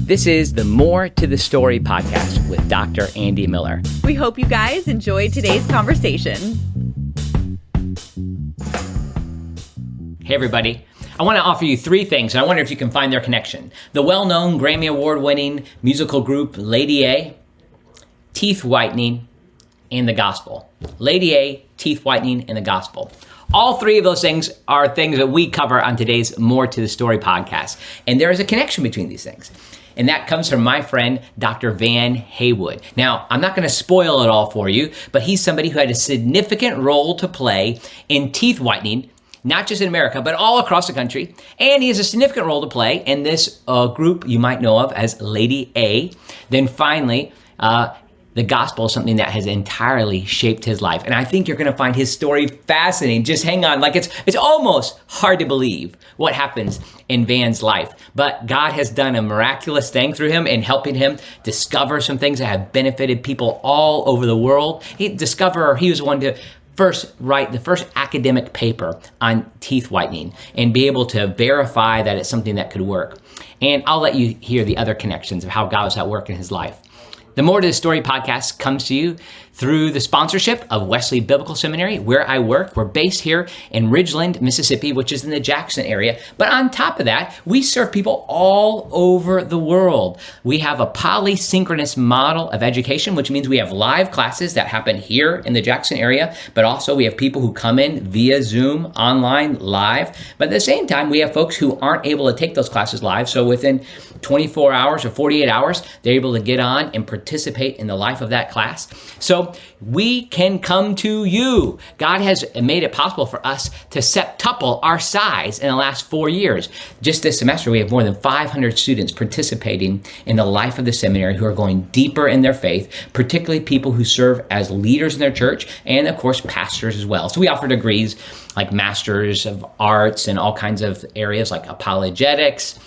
This is the More to the Story podcast with Dr. Andy Miller. We hope you guys enjoyed today's conversation. Hey, everybody. I want to offer you three things, and I wonder if you can find their connection. The well-known Grammy Award-winning musical group Lady A, teeth whitening, and the gospel. Lady A, teeth whitening, and the gospel. All three of those things are things that we cover on today's More to the Story podcast. And there is a connection between these things. And that comes from my friend, Dr. Van Haywood. Now, I'm not going to spoil it all for you, but he's somebody who had a significant role to play in teeth whitening, not just in America, but all across the country. And he has a significant role to play in this group you might know of as Lady A. Then finally, the gospel is something that has entirely shaped his life. And I think you're going to find his story fascinating. Just hang on. Like it's almost hard to believe what happens in Van's life. But God has done a miraculous thing through him in helping him discover some things that have benefited people all over the world. He was the one to first write the first academic paper on teeth whitening and be able to verify that it's something that could work. And I'll let you hear the other connections of how God was at work in his life. The More to the Story podcast comes to you through the sponsorship of Wesley Biblical Seminary, where I work. We're based here in Ridgeland, Mississippi, which is in the Jackson area. But on top of that, we serve people all over the world. We have a polysynchronous model of education, which means we have live classes that happen here in the Jackson area, but also we have people who come in via Zoom, online, live. But at the same time, we have folks who aren't able to take those classes live. So within 24 hours or 48 hours, they're able to get on and participate in the life of that class. So we can come to you. God has made it possible for us to septuple our size in the last 4 years. Just this semester, we have more than 500 students participating in the life of the seminary who are going deeper in their faith, particularly people who serve as leaders in their church and, of course, pastors as well. So we offer degrees like Masters of Arts in all kinds of areas like apologetics,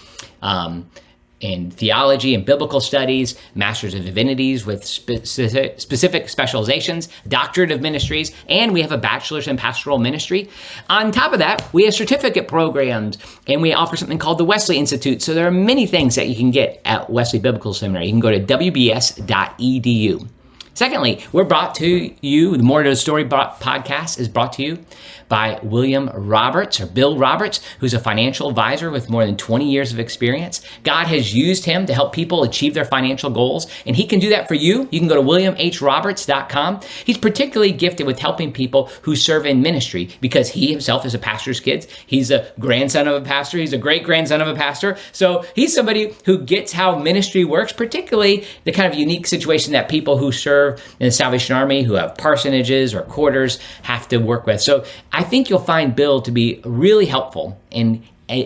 in theology and biblical studies, Masters of Divinities with specific specializations, Doctorate of Ministries, and we have a Bachelor's in Pastoral Ministry. On top of that, we have certificate programs, and we offer something called the Wesley Institute. So there are many things that you can get at Wesley Biblical Seminary. You can go to wbs.edu. Secondly, we're brought to you, the More to the Story podcast is brought to you by William Roberts, or Bill Roberts, who's a financial advisor with more than 20 years of experience. God has used him to help people achieve their financial goals, and he can do that for you. You can go to williamhroberts.com. He's particularly gifted with helping people who serve in ministry because he himself is a pastor's kid. He's a grandson of a pastor. He's a great-grandson of a pastor. So he's somebody who gets how ministry works, particularly the kind of unique situation that people who serve in the Salvation Army, who have parsonages or quarters, have to work with. So I think you'll find Bill to be really helpful in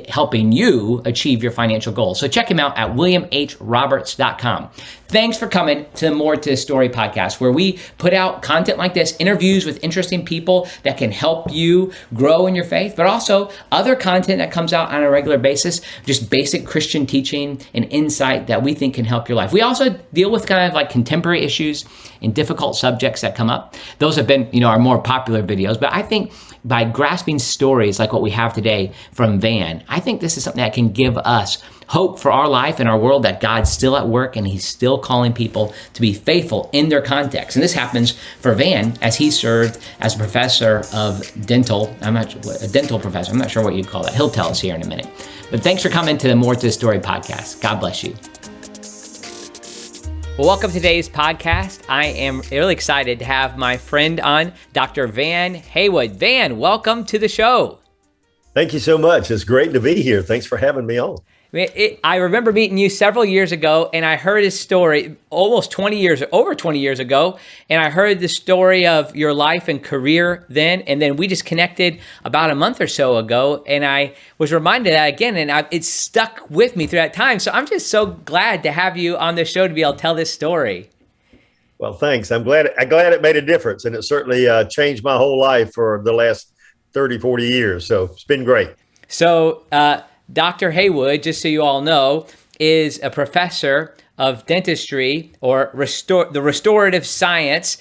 helping you achieve your financial goals. So check him out at williamhroberts.com. Thanks for coming to the More to the Story podcast, where we put out content like this, interviews with interesting people that can help you grow in your faith, but also other content that comes out on a regular basis, just basic Christian teaching and insight that we think can help your life. We also deal with kind of like contemporary issues and difficult subjects that come up. Those have been, our more popular videos, but I think by grasping stories like what we have today from Van, I think this is something that can give us hope for our life and our world, that God's still at work and he's still calling people to be faithful in their context. And this happens for Van as he served as a professor of dental. A dental professor. I'm not sure what you'd call that. He'll tell us here in a minute. But thanks for coming to the More to the Story podcast. God bless you. Well, welcome to today's podcast. I am really excited to have my friend on, Dr. Van Haywood. Van, welcome to the show. Thank you so much. It's great to be here. Thanks for having me on. I remember meeting you several years ago, and I heard his story over 20 years ago, and I heard the story of your life and career then, and then we just connected about a month or so ago, and I was reminded of that again, and it stuck with me through that time. So I'm just so glad to have you on the show to be able to tell this story. Well, thanks. I'm glad it made a difference, and it certainly changed my whole life for the last 30, 40 years, so it's been great. So, Dr. Haywood, just so you all know, is a professor of dentistry, or the restorative science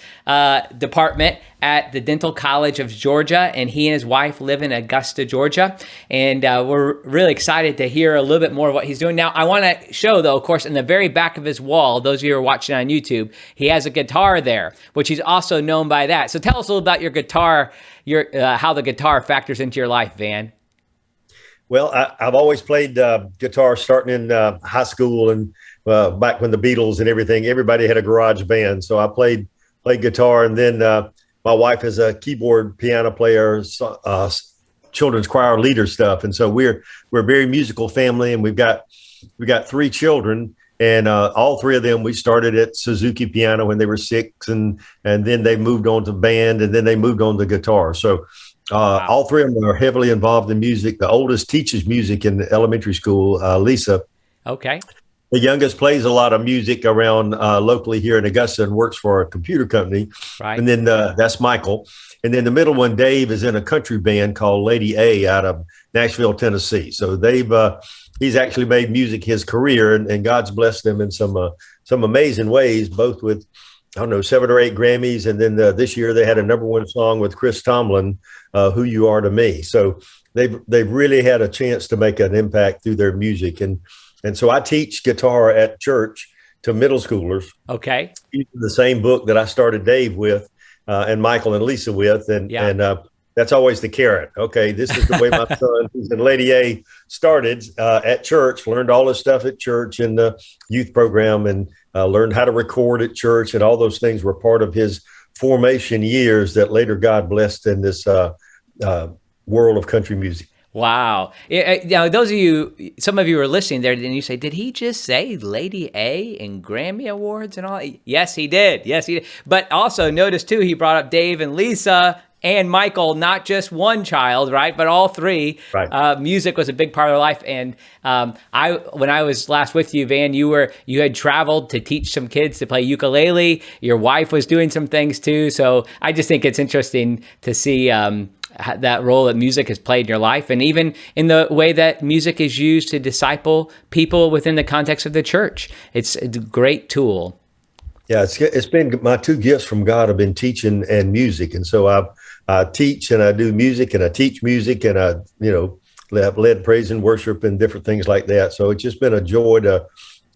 department at the Dental College of Georgia, and he and his wife live in Augusta, Georgia. And we're really excited to hear a little bit more of what he's doing. Now, I want to show, though, of course, in the very back of his wall, those of you who are watching on YouTube, he has a guitar there, which he's also known by that. So tell us a little about your guitar, how the guitar factors into your life, Van. Well, I've always played guitar starting in high school, and back when the Beatles and everything, everybody had a garage band. So I played guitar, and then my wife is a keyboard piano player, children's choir leader stuff. And so we're a very musical family, and we got 3 children, and all 3 of them, we started at Suzuki piano when they were 6, and then they moved on to band, and then they moved on to guitar. So Wow. all 3 of them are heavily involved in music. The oldest teaches music in elementary school, Lisa. Okay. The youngest plays a lot of music around locally here in Augusta and works for a computer company. Right. And then that's Michael. And then the middle one, Dave, is in a country band called Lady A out of Nashville, Tennessee. So he's actually made music his career, and God's blessed them in some amazing ways, both with, 7 or 8 Grammys. And then this year they had a #1 song with Chris Tomlin, Who You Are to Me. So they've really had a chance to make an impact through their music. And so I teach guitar at church to middle schoolers. Okay. Using the same book that I started Dave with, and Michael and Lisa with. And that's always the carrot. Okay, this is the way my son, who's in Lady A, started at church, learned all this stuff at church in the youth program, and learned how to record at church. And all those things were part of his formation years that later God blessed in this world of country music. Wow. Now, some of you are listening there, and you say, did he just say Lady A and Grammy Awards and all? Yes, he did. Yes, he did. But also notice, too, he brought up Dave and Lisa and Michael, not just one child, right? But all 3. Right. Music was a big part of their life. And when I was last with you, Van, you had traveled to teach some kids to play ukulele. Your wife was doing some things, too. So I just think it's interesting to see that role that music has played in your life, and even in the way that music is used to disciple people within the context of the church. It's a great tool. Yeah, it's been my 2 gifts from God have been teaching and music. And so I teach and I do music, and I teach music, and I have led praise and worship and different things like that. So it's just been a joy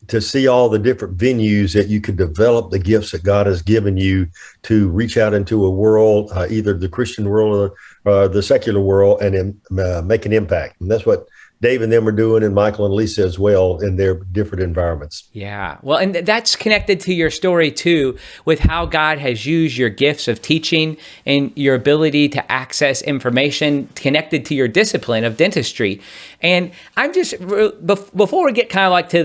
to see all the different venues that you can develop the gifts that God has given you to reach out into a world, either the Christian world or the secular world, and make an impact. And that's what Dave and them are doing, and Michael and Lisa as well, in their different environments. Yeah. Well, and that's connected to your story too, with how God has used your gifts of teaching and your ability to access information connected to your discipline of dentistry. And I'm just, before we get kind of like to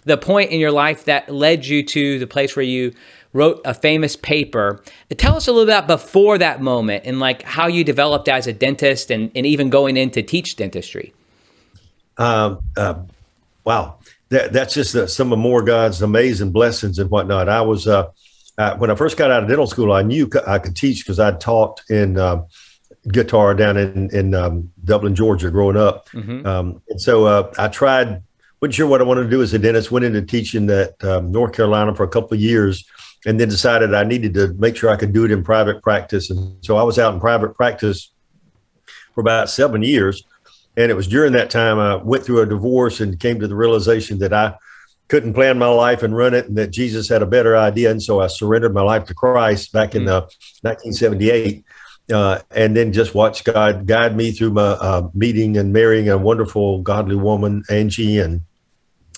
the point in your life that led you to the place where you wrote a famous paper, tell us a little bit about before that moment, and like how you developed as a dentist, and even going in to teach dentistry. Wow. That's just some of more God's amazing blessings and whatnot. I was, when I first got out of dental school, I knew I could teach because I'd taught in guitar down in Dublin, Georgia, growing up. Mm-hmm. And so I wasn't sure what I wanted to do as a dentist, went into teaching at North Carolina for a couple of years, and then decided I needed to make sure I could do it in private practice. And so I was out in private practice for about 7 years. And it was during that time I went through a divorce and came to the realization that I couldn't plan my life and run it, and that Jesus had a better idea. And so I surrendered my life to Christ back in 1978, and then just watched God guide me through my meeting and marrying a wonderful, godly woman, Angie, and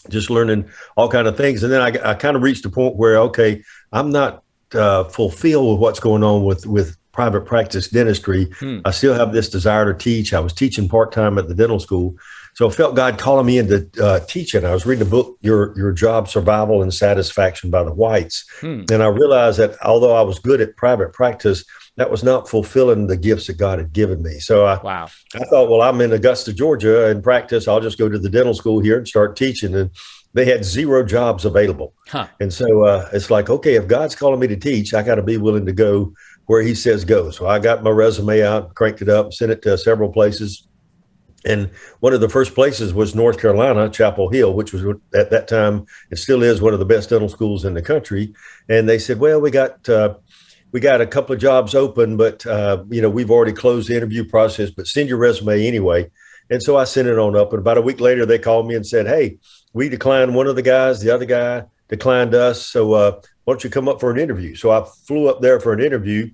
just learning all kind of things. And then I kind of reached a point where, okay, I'm not fulfilled with what's going on with private practice dentistry. I still have this desire to teach. I was teaching part-time at the dental school. So I felt God calling me into teaching. I was reading a book, Your Job, Survival and Satisfaction by the Whites. And I realized that although I was good at private practice, that was not fulfilling the gifts that God had given me. So I thought, well, I'm in Augusta, Georgia, and practice. I'll just go to the dental school here and start teaching. And they had 0 jobs available. And so it's like, okay, if God's calling me to teach, I got to be willing to go where he says go. So I got my resume out, cranked it up, sent it to several places. And one of the first places was North Carolina, Chapel Hill, which was at that time, it still is one of the best dental schools in the country. And they said, well, we got a couple of jobs open, but we've already closed the interview process, but send your resume anyway. And so I sent it on up. And about a week later, they called me and said, hey, we declined one of the guys. The other guy declined us. So why don't you come up for an interview? So I flew up there for an interview.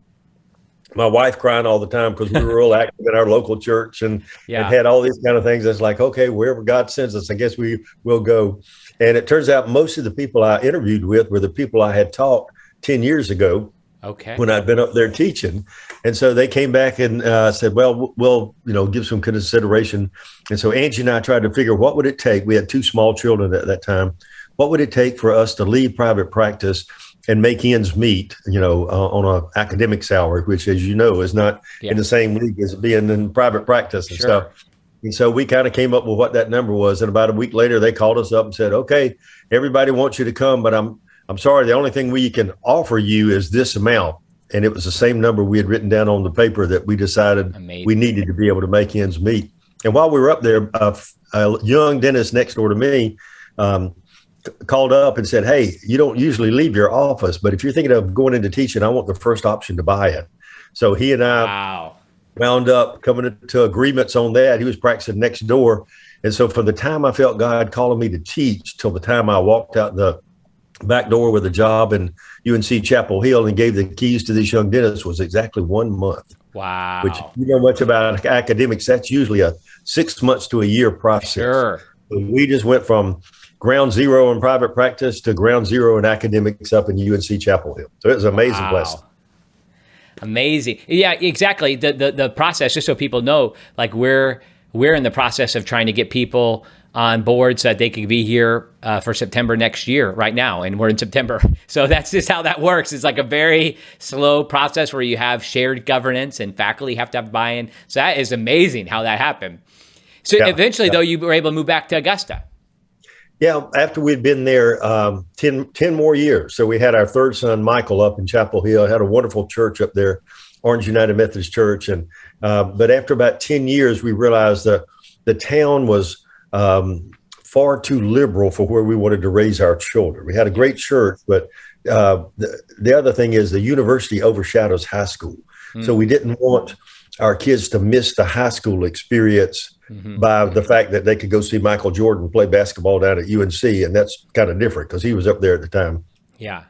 My wife crying all the time because we were real active in our local church and had all these kind of things. It's like, okay, wherever God sends us, I guess we will go. And it turns out most of the people I interviewed with were the people I had taught 10 years ago. Okay. When I'd been up there teaching. And so they came back and said, well, we'll give some consideration. And so Angie and I tried to figure what would it take. We had 2 small children at that time. What would it take for us to leave private practice and make ends meet, on an academic salary, which, as you know, is not in the same league as being in private practice and stuff. And so we kind of came up with what that number was. And about a week later, they called us up and said, okay, everybody wants you to come, but I'm sorry, the only thing we can offer you is this amount. And it was the same number we had written down on the paper that we decided we needed to be able to make ends meet. And while we were up there, a young dentist next door to me called up and said, hey, you don't usually leave your office, but if you're thinking of going into teaching, I want the first option to buy it. So he and I wound up coming to agreements on that. He was practicing next door. And so from the time I felt God calling me to teach till the time I walked out the back door with a job in UNC Chapel Hill and gave the keys to this young dentist was exactly 1 month. Wow. Which, you know much about academics, that's usually a 6 months to a year process. Sure. So we just went from ground zero in private practice to ground zero in academics up in UNC Chapel Hill. So it was an amazing blessing. Amazing. Yeah, exactly. The process, just so people know, like we're in the process of trying to get people on board so that they could be here for September next year right now. And we're in September. So that's just how that works. It's like a very slow process where you have shared governance and faculty have to have buy-in. So that is amazing how that happened. So eventually, though, you were able to move back to Augusta. Yeah, after we'd been there 10 more years. So we had our third son, Michael, up in Chapel Hill, had a wonderful church up there, Orange United Methodist Church. And but after about 10 years, we realized that the town was far too liberal for where we wanted to raise our children. We had a great church, but the other thing is the university overshadows high school. So we didn't want our kids to miss the high school experience by the fact that they could go see Michael Jordan play basketball down at UNC. And that's kind of different because he was up there at the time. Yeah.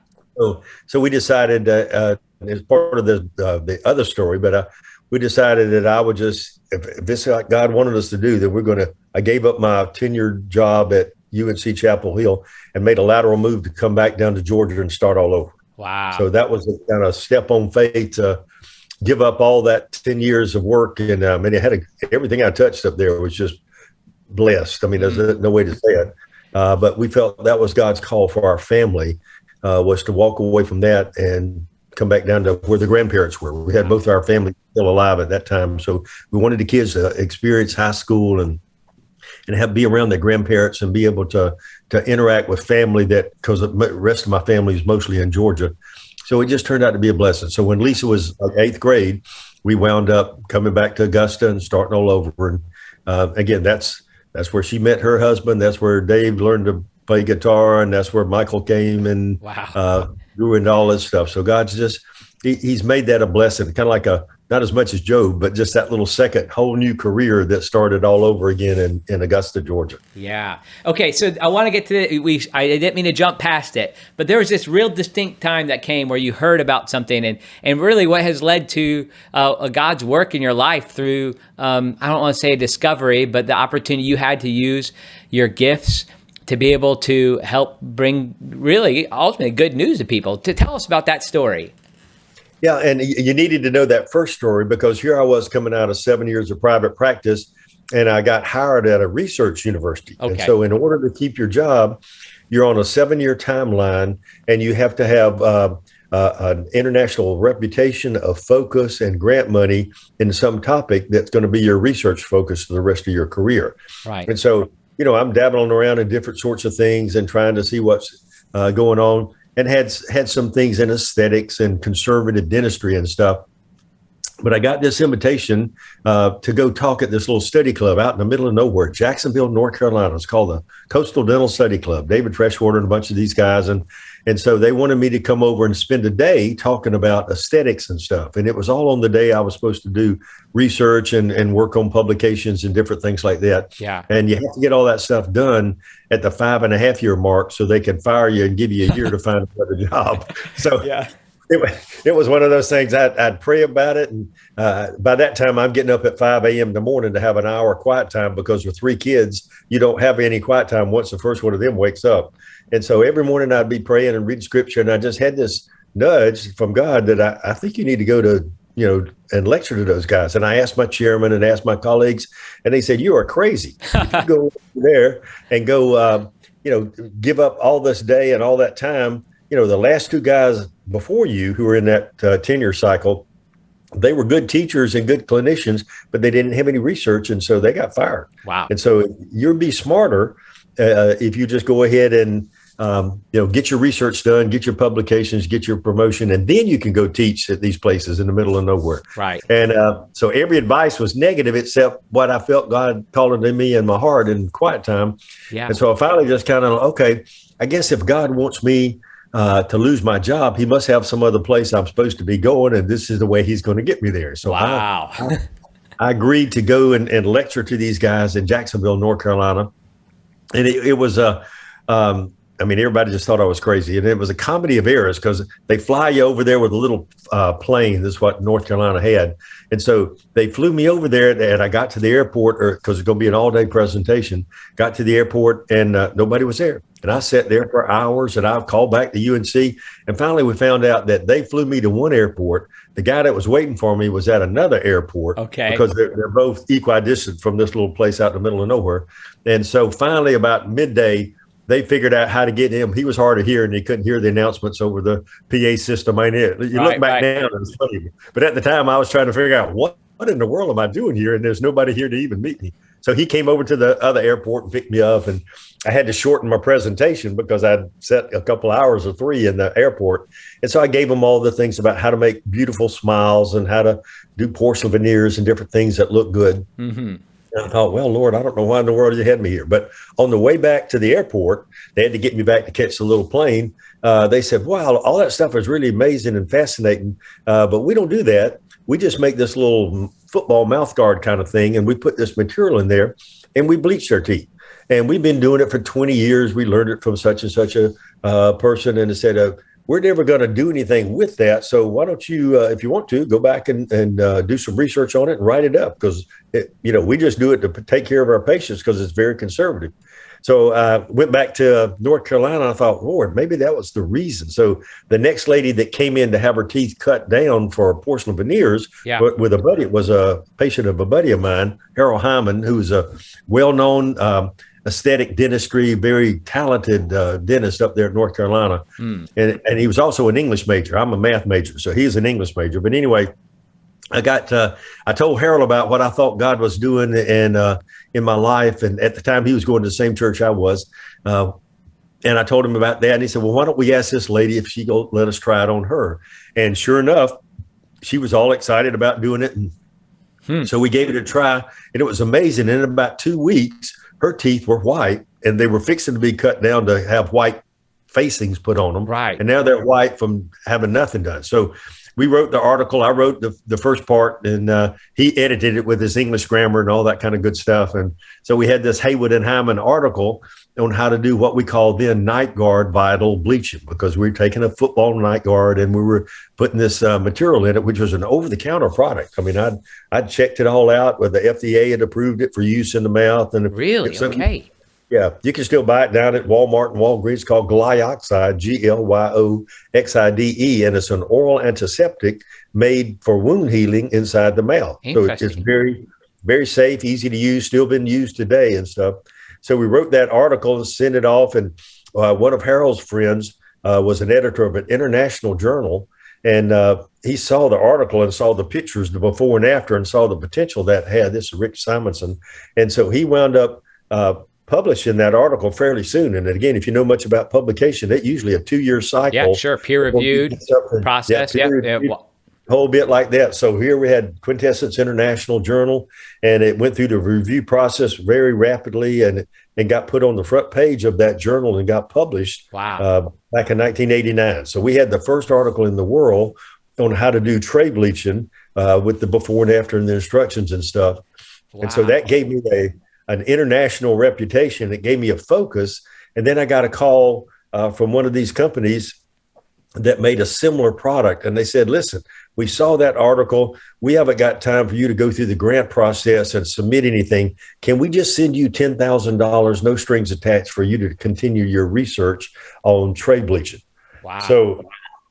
So we decided as part of the other story, but we decided that I would just, if this is what God wanted us to do, then I gave up my tenured job at UNC Chapel Hill and made a lateral move to come back down to Georgia and start all over. Wow. So that was a kind of step on faith to give up all that 10 years of work. And it had everything I touched up there was just blessed. I mean, there's no way to say it. But we felt that was God's call for our family, was to walk away from that and come back down to where the grandparents were. We had both our family still alive at that time. So we wanted the kids to experience high school and be around their grandparents and be able to interact with family because the rest of my family is mostly in Georgia. So it just turned out to be a blessing. So when Lisa was 8th grade, we wound up coming back to Augusta and starting all over. And again, that's where she met her husband. That's where Dave learned to play guitar. And that's where Michael came and grew into all this stuff. So God's just, he's made that a blessing, kind of like not as much as Job, but just that little second whole new career that started all over again in Augusta, Georgia. Yeah. Okay. So I want to get to I didn't mean to jump past it, but there was this real distinct time that came where you heard about something and really what has led to God's work in your life through, I don't want to say discovery, but the opportunity you had to use your gifts to be able to help bring really ultimately good news to people. To tell us about that story. Yeah, and you needed to know that first story because here I was coming out of 7 years of private practice, and I got hired at a research university. Okay. And so in order to keep your job, you're on a 7-year timeline, and you have to have an international reputation of focus and grant money in some topic that's going to be your research focus for the rest of your career. Right. And so, I'm dabbling around in different sorts of things and trying to see what's going on. And had some things in aesthetics and conservative dentistry and stuff. But I got this invitation to go talk at this little study club out in the middle of nowhere, Jacksonville, North Carolina. It's called the Coastal Dental Study Club. David Freshwater and a bunch of these guys. And so they wanted me to come over and spend a day talking about aesthetics and stuff. And it was all on the day I was supposed to do research and work on publications and different things like that. Yeah. And you have to get all that stuff done at the 5.5-year mark so they can fire you and give you a year to find another job. So yeah. It was one of those things I'd pray about it. And by that time, I'm getting up at 5 a.m. in the morning to have an hour quiet time because with 3 kids, you don't have any quiet time once the first one of them wakes up. And so every morning I'd be praying and reading scripture. And I just had this nudge from God that I think you need to go to, and lecture to those guys. And I asked my chairman and asked my colleagues, and they said, you are crazy. If you go there and go, give up all this day and all that time. The last 2 guys before you who were in that tenure cycle, they were good teachers and good clinicians, but they didn't have any research. And so they got fired. Wow. And so you'll be smarter if you just go ahead and, get your research done, get your publications, get your promotion, and then you can go teach at these places in the middle of nowhere. Right. And so every advice was negative except what I felt God calling to me in my heart in quiet time. Yeah. And so I finally just kind of, okay, I guess if God wants me to lose my job, he must have some other place I'm supposed to be going, and this is the way he's going to get me there. So wow. I agreed to go and lecture to these guys in Jacksonville, North Carolina. And it was everybody just thought I was crazy. And it was a comedy of errors because they fly you over there with a little plane. This is what North Carolina had. And so they flew me over there, and I got to the airport because it's going to be an all-day presentation. Got to the airport, and nobody was there. And I sat there for hours, and I called back to UNC. And finally, we found out that they flew me to one airport. The guy that was waiting for me was at another airport. Okay. Because they're both equidistant from this little place out in the middle of nowhere. And so finally, about midday, they figured out how to get him. He was hard of hearing. He couldn't hear the announcements over the PA system. You look back now, and it's funny. But at the time, I was trying to figure out what in the world am I doing here? And there's nobody here to even meet me. So he came over to the other airport and picked me up. And I had to shorten my presentation because I'd set a couple hours or 3 in the airport. And so I gave him all the things about how to make beautiful smiles and how to do porcelain veneers and different things that look good. Mm-hmm. And I thought, well, Lord, I don't know why in the world you had me here. But on the way back to the airport, they had to get me back to catch the little plane. They said, wow, all that stuff is really amazing and fascinating. But we don't do that. We just make this little football mouth guard kind of thing. And we put this material in there and we bleach their teeth. And we've been doing it for 20 years. We learned it from such and such a person. And it said, we're never going to do anything with that. So why don't you, if you want to, go back and do some research on it and write it up because, we just do it to take care of our patients because it's very conservative. So I went back to North Carolina. I thought, Lord, maybe that was the reason. So the next lady that came in to have her teeth cut down for porcelain veneers with a buddy, was a patient of a buddy of mine, Harold Hyman, who's a well-known aesthetic dentistry, very talented dentist up there in North Carolina. And he was also an English major. I'm a math major, so he's an English major. But anyway, I told Harold about what I thought God was doing in my life. And at the time he was going to the same church I was. And I told him about that. And he said, well, why don't we ask this lady if she go let us try it on her? And sure enough, she was all excited about doing it. And so we gave it a try, and it was amazing. And in about 2 weeks, her teeth were white, and they were fixing to be cut down to have white facings put on them. Right. And now they're white from having nothing done. So we wrote the article. I wrote the first part, and he edited it with his English grammar and all that kind of good stuff. And so we had this Haywood and Hyman article on how to do what we call then night guard vital bleaching, because we were taking a football night guard and we were putting this material in it, which was an over-the-counter product. I mean, I'd checked it all out where the FDA had approved it for use in the mouth. And really? Okay. Yeah, you can still buy it down at Walmart and Walgreens. It's called Glyoxide, Glyoxide, and it's an oral antiseptic made for wound healing inside the mouth. So it's very, very safe, easy to use, still been used today and stuff. So we wrote that article and sent it off. And one of Harold's friends was an editor of an international journal. And he saw the article and saw the pictures, the before and after, and saw the potential that had. This is Rich Simonson. And so he wound up publishing that article fairly soon. And again, if you know much about publication, it's usually a 2-year cycle. Yeah, sure. Peer-reviewed process. whole bit like that. So here we had Quintessence International Journal, and it went through the review process very rapidly, and got put on the front page of that journal and got published. Wow. Back in 1989. So we had the first article in the world on how to do tray bleaching with the before and after and the instructions and stuff. Wow. And so that gave me an international reputation. It gave me a focus. And then I got a call from one of these companies that made a similar product. And they said, listen, we saw that article. We haven't got time for you to go through the grant process and submit anything. Can we just send you $10,000, no strings attached, for you to continue your research on tray bleaching? Wow. So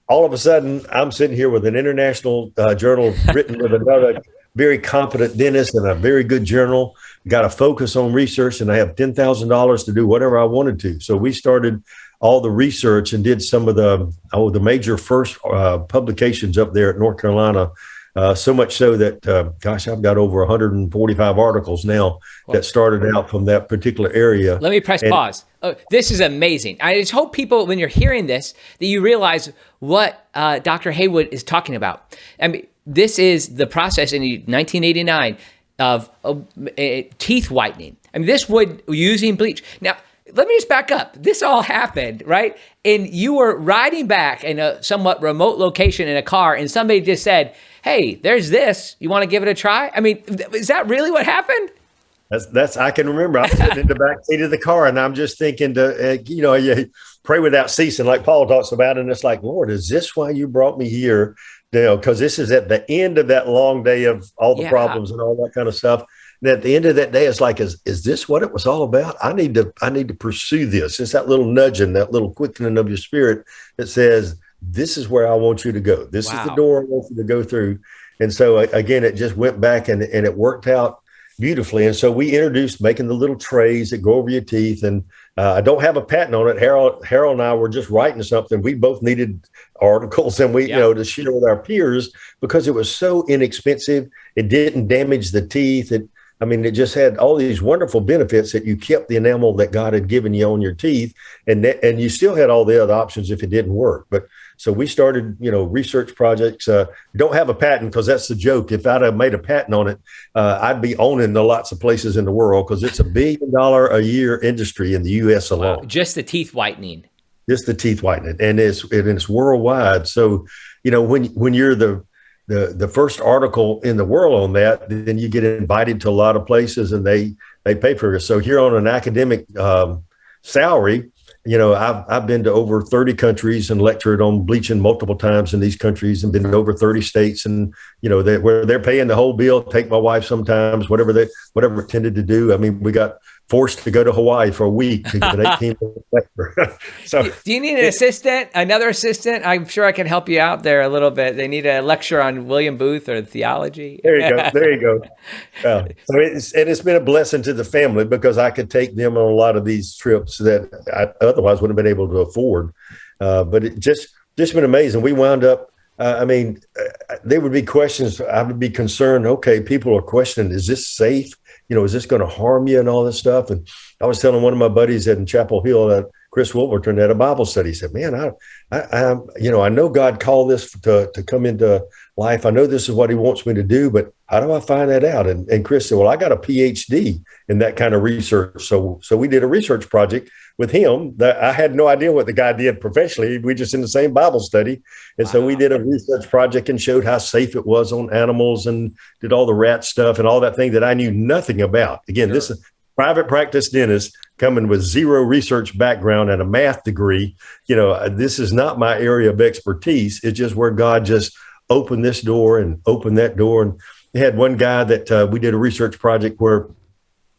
all of a sudden, I'm sitting here with an international journal written with another very competent dentist and a very good journal, got to focus on research, and I have $10,000 to do whatever I wanted to. So we started all the research and did some of the major first publications up there at North Carolina. So much so that, gosh, I've got over 145 articles now that started out from that particular area. Let me press pause. Oh, this is amazing. I just hope people, when you're hearing this, that you realize what Dr. Haywood is talking about. I mean, this is the process in 1989 of teeth whitening. I mean, this would using bleach. Now, let me just back up. This all happened, right? And you were riding back in a somewhat remote location in a car, and somebody just said, hey, there's this. You want to give it a try? I mean, is that really what happened? That's I can remember. I'm sitting in the back seat of the car, and I'm just thinking you pray without ceasing, like Paul talks about. And it's like, Lord, is this why you brought me here? Because this is at the end of that long day of all the problems and all that kind of stuff. And at the end of that day, it's like, is this what it was all about? I need to pursue this. It's that little nudging, that little quickening of your spirit that says, this is where I want you to go. This is the door I want you to go through. And so again, it just went back and it worked out beautifully. And so we introduced making the little trays that go over your teeth. And I don't have a patent on it. Harold and I were just writing something. We both needed articles, and we, to share with our peers, because it was so inexpensive. It didn't damage the teeth. It just had all these wonderful benefits that you kept the enamel that God had given you on your teeth, and you still had all the other options if it didn't work. But so we started, research projects. Don't have a patent because that's the joke. If I'd have made a patent on it, I'd be owning the lots of places in the world, because it's $1 billion a year industry in the U.S. alone. Wow. Just the teeth whitening. Just the teeth whitening, and it's worldwide. So when you're the first article in the world on that, then you get invited to a lot of places, and they pay for it. So here on an academic salary, I've been to over 30 countries and lectured on bleaching multiple times in these countries, and been to over 30 states. And where they're paying the whole bill, take my wife sometimes, whatever it tended to do. I mean, we got forced to go to Hawaii for a week to get an 18-month lecture. So, do you need an assistant? Another assistant? I'm sure I can help you out there a little bit. They need a lecture on William Booth or theology. There you go. So it's been a blessing to the family, because I could take them on a lot of these trips that I otherwise wouldn't have been able to afford. But it just been amazing. We wound up. There would be questions. I would be concerned. Okay, people are questioning: is this safe? Is this going to harm you and all this stuff? And I was telling one of my buddies in Chapel Hill, Chris Wolverton, at a Bible study, he said, man, I know God called this to come into life. I know this is what he wants me to do, but how do I find that out? And Chris said, well, I got a PhD in that kind of research. So we did a research project with him that I had no idea what the guy did professionally. We just in the same Bible study. And so we did a research project and showed how safe it was on animals, and did all the rat stuff and all that thing that I knew nothing about. Again, This is private practice dentist coming with zero research background and a math degree. This is not my area of expertise. It's just where God just opened this door and opened that door. And we had one guy that we did a research project where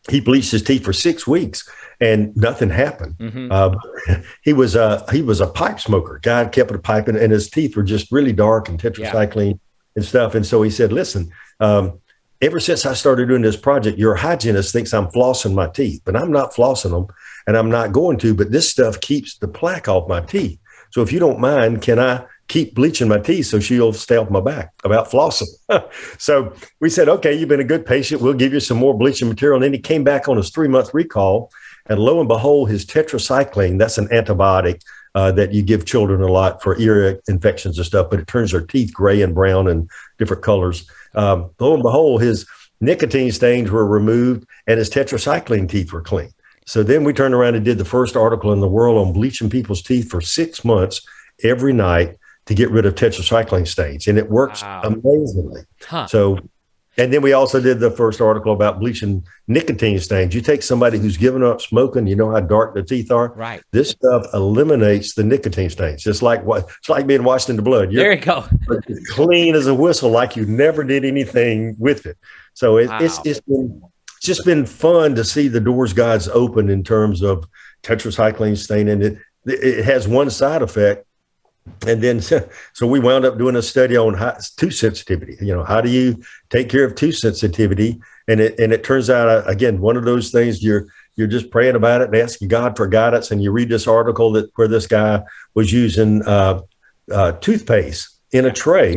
he bleached his teeth for 6 weeks and nothing happened. Mm-hmm. He was a pipe smoker. God kept a pipe, and his teeth were just really dark and tetracycline and stuff. And so he said, listen, ever since I started doing this project, your hygienist thinks I'm flossing my teeth, but I'm not flossing them, and I'm not going to, but this stuff keeps the plaque off my teeth. So if you don't mind, can I keep bleaching my teeth so she'll stay off my back about flossing? So we said, okay, you've been a good patient. We'll give you some more bleaching material. And then he came back on his 3-month recall, and lo and behold, his tetracycline, that's an antibiotic, that you give children a lot for ear infections and stuff, but it turns their teeth gray and brown and different colors. Lo and behold, his nicotine stains were removed and his tetracycline teeth were clean. So then we turned around and did the first article in the world on bleaching people's teeth for 6 months every night to get rid of tetracycline stains. And it works amazingly. So, and then we also did the first article about bleaching nicotine stains. You take somebody who's given up smoking, you know how dark the teeth are. Right. This stuff eliminates the nicotine stains. It's like being washed in the blood. There you go. Clean as a whistle, like you never did anything with it. So it's just been fun to see the doors God's open in terms of tetracycline staining. It has one side effect. And then, so we wound up doing a study on tooth sensitivity. You know, how do you take care of tooth sensitivity? And it turns out, again, one of those things you're just praying about it and asking God for guidance. And you read this article where this guy was using toothpaste in a tray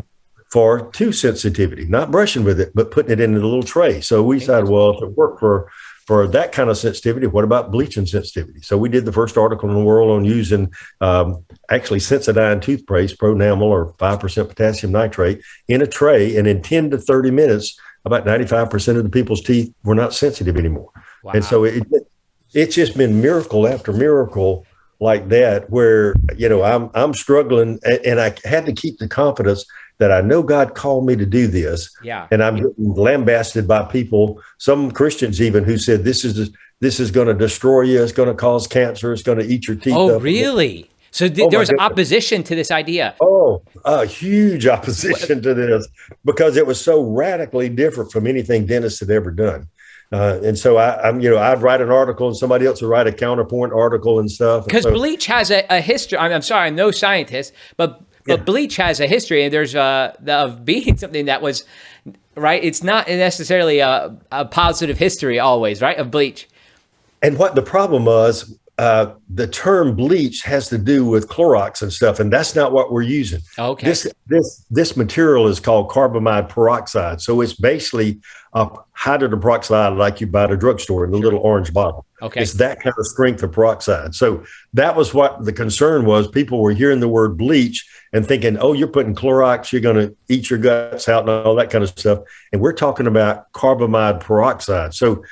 for tooth sensitivity, not brushing with it, but putting it in a little tray. So we decided, well, if it worked for that kind of sensitivity, what about bleaching sensitivity? So we did the first article in the world on using actually Sensodyne toothpaste, Pronamel or 5% potassium nitrate in a tray. And in 10 to 30 minutes, about 95% of the people's teeth were not sensitive anymore. Wow. And so it's just been miracle after miracle like that, where, you know, I'm struggling and I had to keep the confidence that I know God called me to do this. Yeah. And I'm getting lambasted by people, some Christians even, who said, this is going to destroy you. It's going to cause cancer. It's going to eat your teeth up. Oh, really? So there was opposition to this idea. Oh, a huge opposition to this because it was so radically different from anything dentists had ever done. And so I'd write an article and somebody else would write a counterpoint article and stuff. Because bleach has a history. I'm sorry, I'm no scientist, but bleach has a history, and there's of being something that was, right? It's not necessarily a positive history always, right, of bleach. And what the problem was, the term bleach has to do with Clorox and stuff, and that's not what we're using. Okay. This material is called carbamide peroxide. So it's basically hydrogen peroxide like you buy at a drugstore in the little orange bottle. Okay. It's that kind of strength of peroxide. So that was what the concern was. People were hearing the word bleach and thinking, oh, you're putting Clorox, you're going to eat your guts out and all that kind of stuff. And we're talking about carbamide peroxide. So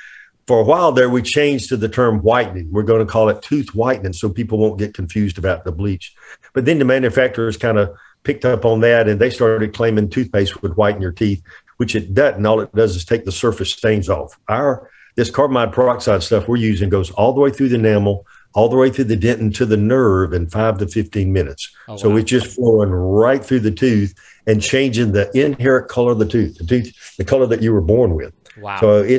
for a while there, we changed to the term whitening. We're going to call it tooth whitening so people won't get confused about the bleach. But then the manufacturers kind of picked up on that and they started claiming toothpaste would whiten your teeth, which it doesn't. All it does is take the surface stains off. This carbamide peroxide stuff we're using goes all the way through the enamel, all the way through the dentin to the nerve in 5 to 15 minutes. Oh, so wow. It's just flowing right through the tooth and changing the inherent color of the tooth, the color that you were born with. Wow. So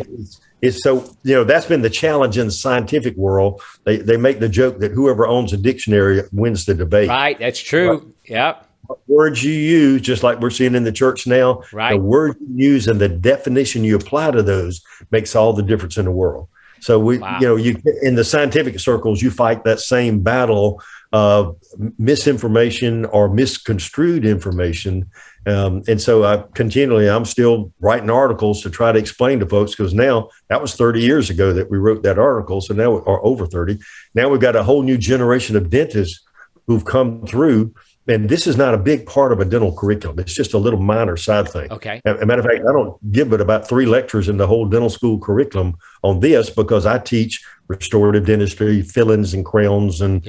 it's so, you know, that's been the challenge in the scientific world. They make the joke that whoever owns a dictionary wins the debate. Right. That's true. Right? Yep. What words you use, just like we're seeing in the church now, right. The word you use and the definition you apply to those makes all the difference in the world. So wow. You in the scientific circles, you fight that same battle of misinformation or misconstrued information. And so I'm still writing articles to try to explain to folks, because now that was 30 years ago that we wrote that article. So now, or over 30, now we've got a whole new generation of dentists who've come through. And this is not a big part of a dental curriculum. It's just a little minor side thing. Okay. As a matter of fact, I don't give but about 3 lectures in the whole dental school curriculum on this, because I teach restorative dentistry, fillings and crowns and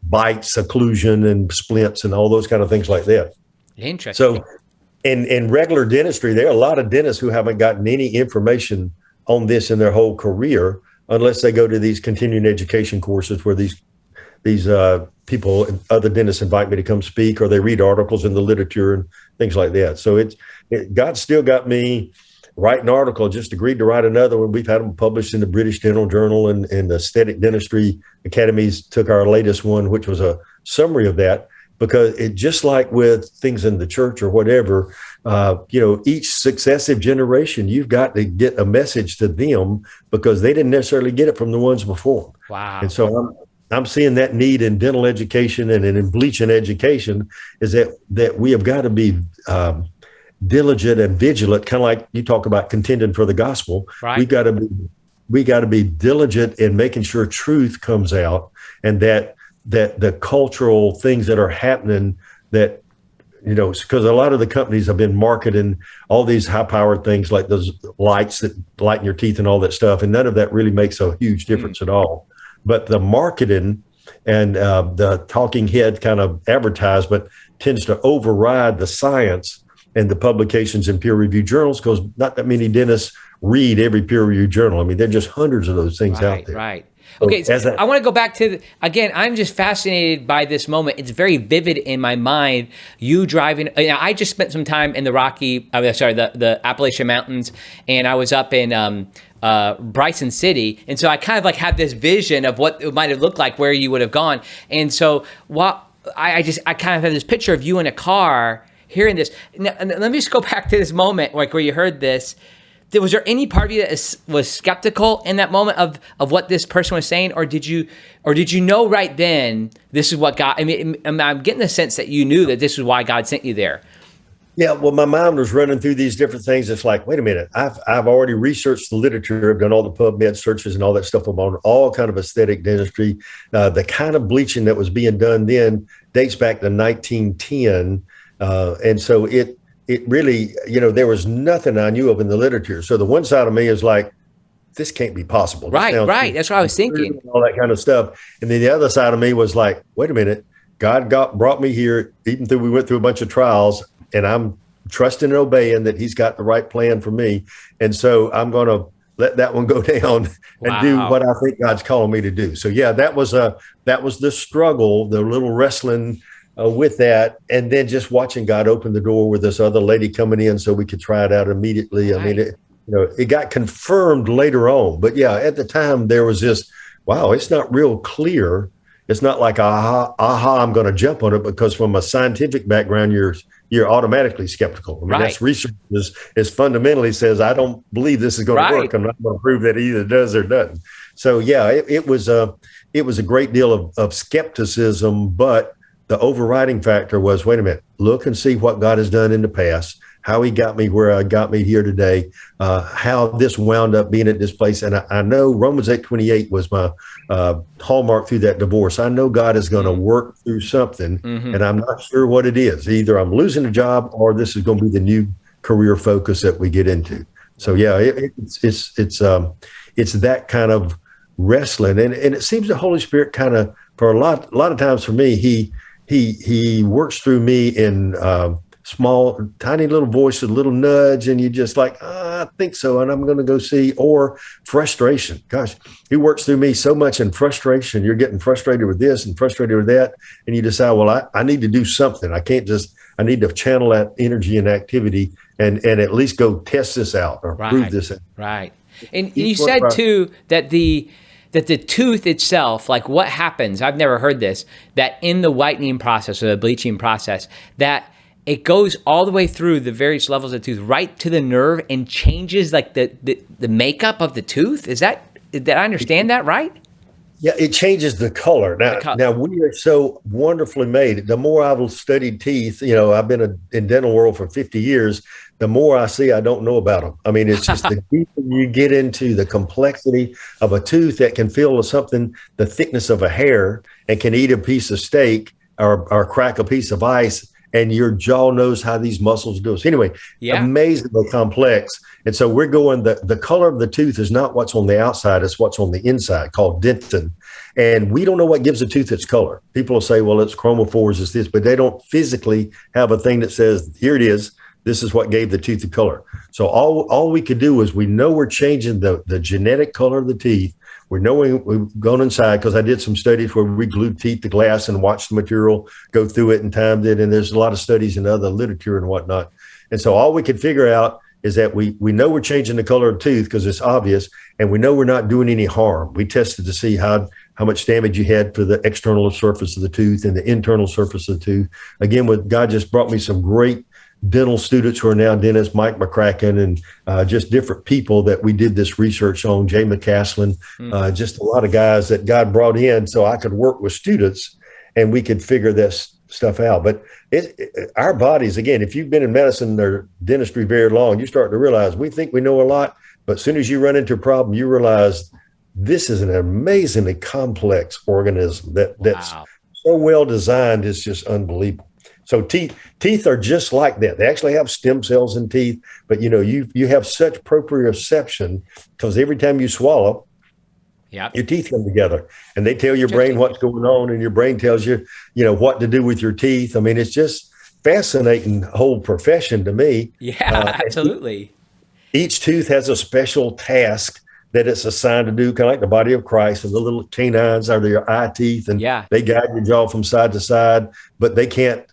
bites, occlusion and splints and all those kind of things like that. Interesting. So in regular dentistry, there are a lot of dentists who haven't gotten any information on this in their whole career unless they go to these continuing education courses where these people, other dentists invite me to come speak, or they read articles in the literature and things like that. So God still got me writing an article, just agreed to write another one. We've had them published in the British Dental Journal, and the Aesthetic Dentistry Academies took our latest one, which was a summary of that, because it just like with things in the church or whatever, each successive generation, you've got to get a message to them because they didn't necessarily get it from the ones before. Wow. And so I'm seeing that need in dental education and in bleaching education is that we have got to be diligent and vigilant, kind of like you talk about contending for the gospel. Right. We got to be diligent in making sure truth comes out, and that that the cultural things that are happening that, because a lot of the companies have been marketing all these high powered things like those lights that lighten your teeth and all that stuff. And none of that really makes a huge difference at all. But the marketing and the talking head kind of advertisement tends to override the science and the publications in peer reviewed journals, because not that many dentists read every peer reviewed journal. I mean, there are just hundreds of those things out there. Right. Okay, so I want to go back to, again, I'm just fascinated by this moment. It's very vivid in my mind. You driving, I just spent some time in the Appalachian Mountains, and I was up in Bryson City. And so I kind of like had this vision of what it might have looked like where you would have gone. And so I kind of had this picture of you in a car hearing this. Now, let me just go back to this moment like where you heard this. Was there any part of you that was skeptical in that moment of what this person was saying, or did you know right then this is what God? I mean, I'm getting the sense that you knew that this is why God sent you there. Yeah, well, my mind was running through these different things. It's like, wait a minute, I've already researched the literature, I've done all the PubMed searches and all that stuff on all kind of aesthetic dentistry. The kind of bleaching that was being done then dates back to 1910, and so it really, there was nothing I knew of in the literature. So the one side of me is like, this can't be possible. Right. That's what I was thinking. All that kind of stuff. And then the other side of me was like, wait a minute, God brought me here, even though we went through a bunch of trials, and I'm trusting and obeying that he's got the right plan for me. And so I'm going to let that one go down and do what I think God's calling me to do. So yeah, that was the struggle, the little wrestling with that, and then just watching God open the door with this other lady coming in so we could try it out immediately. Right. I mean, it got confirmed later on, but yeah, at the time there was this, wow, it's not real clear. It's not like, aha, I'm going to jump on it, because from a scientific background, you're automatically skeptical. I mean, that's research is fundamentally says, I don't believe this is going to work. I'm not going to prove that it either does or doesn't. So yeah, it was a great deal of skepticism, but the overriding factor was, wait a minute, look and see what God has done in the past, how he got me where I got me here today, how this wound up being at this place. And I know Romans 8:28 was my hallmark through that divorce. I know God is going to work through something, and I'm not sure what it is. Either I'm losing a job or this is going to be the new career focus that we get into. So yeah, it's that kind of wrestling. And it seems the Holy Spirit kind of, for a lot of times for me, he works through me in small, tiny little voice, a little nudge, and you just like, I think so, and I'm going to go see. Or frustration. Gosh, he works through me so much in frustration. You're getting frustrated with this and frustrated with that, and you decide, well, I need to do something. I need to channel that energy and activity and at least go test this out or prove this out. Right. And you said too that the tooth itself, like what happens, I've never heard this, that in the whitening process or the bleaching process, that it goes all the way through the various levels of the tooth, right to the nerve, and changes like the makeup of the tooth. Did I understand that right? Yeah, it changes the color. Now we are so wonderfully made. The more I've studied teeth, I've been in dental world for 50 years, the more I see I don't know about them. I mean, it's just the deeper you get into the complexity of a tooth that can feel something the thickness of a hair and can eat a piece of steak or crack a piece of ice, and your jaw knows how these muscles do it. So anyway, amazingly complex. And so we're going, the color of the tooth is not what's on the outside, it's what's on the inside, called dentin. And we don't know what gives a tooth its color. People will say, well, it's chromophores, it's this, but they don't physically have a thing that says, here it is, this is what gave the tooth the color. So all we could do is, we know we're changing the genetic color of the teeth. We're knowing we've gone inside, because I did some studies where we glued teeth to glass and watched the material go through it and timed it. And there's a lot of studies in other literature and whatnot. And so all we could figure out is that we know we're changing the color of the tooth because it's obvious, and we know we're not doing any harm. We tested to see how much damage you had for the external surface of the tooth and the internal surface of the tooth. Again, God just brought me some great dental students who are now dentists, Mike McCracken, and just different people that we did this research on, Jay McCaslin, just a lot of guys that God brought in so I could work with students and we could figure this stuff out. But our bodies, again, if you've been in medicine or dentistry very long, you start to realize we think we know a lot, but as soon as you run into a problem, you realize this is an amazingly complex organism that's so well designed, it's just unbelievable. So teeth are just like that. They actually have stem cells in teeth, but you have such proprioception because every time you swallow, your teeth come together and they tell your brain what's going on, and your brain tells you, what to do with your teeth. I mean, it's just fascinating whole profession to me. Yeah, absolutely. Each tooth has a special task that it's assigned to do, kind of like the body of Christ, and the little canines are their eye teeth, and they guide your jaw from side to side, but they can't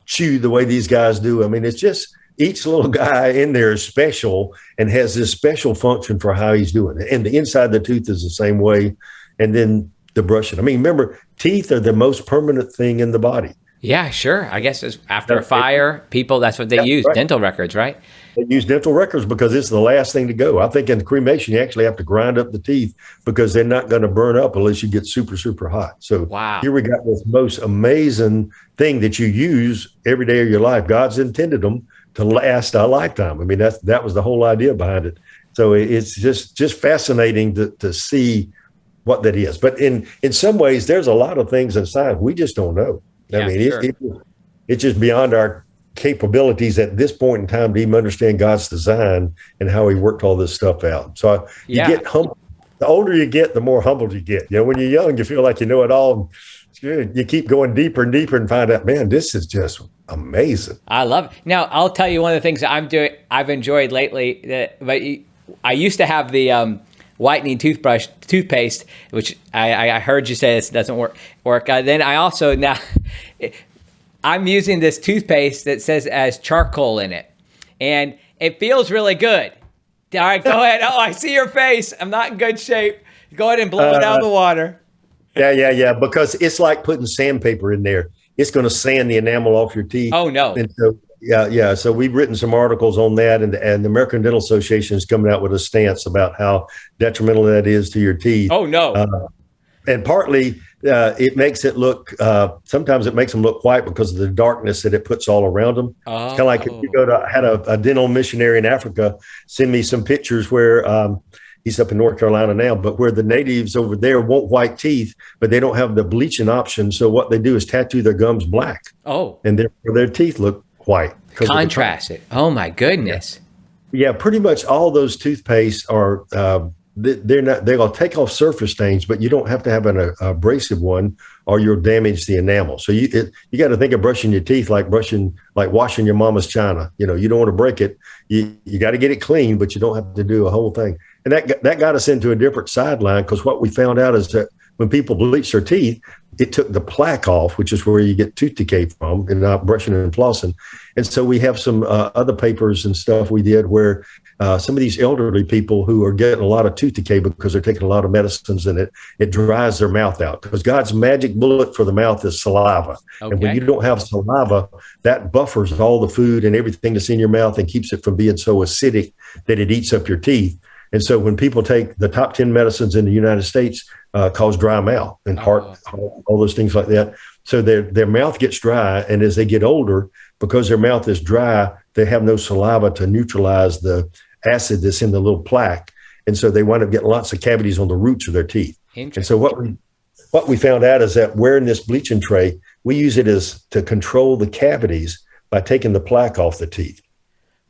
chew the way these guys do. I mean, it's just each little guy in there is special and has this special function for how he's doing it. And the inside of the tooth is the same way. And then the brushing. I mean, remember, teeth are the most permanent thing in the body. Yeah, sure. I guess it's after a fire, people, that's what they use, right. Dental records, right? They use dental records because it's the last thing to go. I think in cremation, you actually have to grind up the teeth because they're not going to burn up unless you get super, super hot. So Here we got this most amazing thing that you use every day of your life. God's intended them to last a lifetime. I mean, that was the whole idea behind it. So it's just fascinating to see what that is. But in some ways, there's a lot of things in science we just don't know. I mean, sure. It's just beyond our capabilities at this point in time to even understand God's design and how he worked all this stuff out. So you get humble. The older you get, the more humbled you get. When you're young, you feel like you know it all. It's good. You keep going deeper and deeper and find out, man, this is just amazing. I love it. Now, I'll tell you one of the things that I've enjoyed lately. I used to have the whitening toothpaste, which I heard you say this doesn't work. Then I also now I'm using this toothpaste that has charcoal in it, and it feels really good. All right, go ahead. Oh, I see your face. I'm not in good shape. Go ahead and blow it out of the water. Yeah. Because it's like putting sandpaper in there. It's going to sand the enamel off your teeth. Oh no. And so, yeah. So we've written some articles on that, and the American Dental Association is coming out with a stance about how detrimental that is to your teeth. Oh no. And partly it makes it look. Sometimes it makes them look white because of the darkness that it puts all around them. It's kind of like if you had a dental missionary in Africa send me some pictures where. He's up in North Carolina now, but where the natives over there want white teeth, but they don't have the bleaching option. So what they do is tattoo their gums black. Oh. And their teeth look white. Contrast it. Oh my goodness. Yeah, pretty much all those toothpastes are, they're going to take off surface stains, but you don't have to have an abrasive one or you'll damage the enamel. So you got to think of brushing your teeth like washing your mama's china. You don't want to break it. You got to get it clean, but you don't have to do a whole thing. And that got us into a different sideline, because what we found out is that when people bleach their teeth, it took the plaque off, which is where you get tooth decay from, and not brushing and flossing. And so we have some other papers and stuff we did where some of these elderly people who are getting a lot of tooth decay because they're taking a lot of medicines, and it dries their mouth out, because God's magic bullet for the mouth is saliva. Okay. And when you don't have saliva, that buffers all the food and everything that's in your mouth and keeps it from being so acidic that it eats up your teeth. And so when people take the top 10 medicines in the United States, cause dry mouth and heart, all those things like that. So their mouth gets dry. And as they get older, because their mouth is dry, they have no saliva to neutralize the acid that's in the little plaque. And so they wind up getting lots of cavities on the roots of their teeth. And so what we found out is that wearing this bleaching tray, we use it to control the cavities by taking the plaque off the teeth.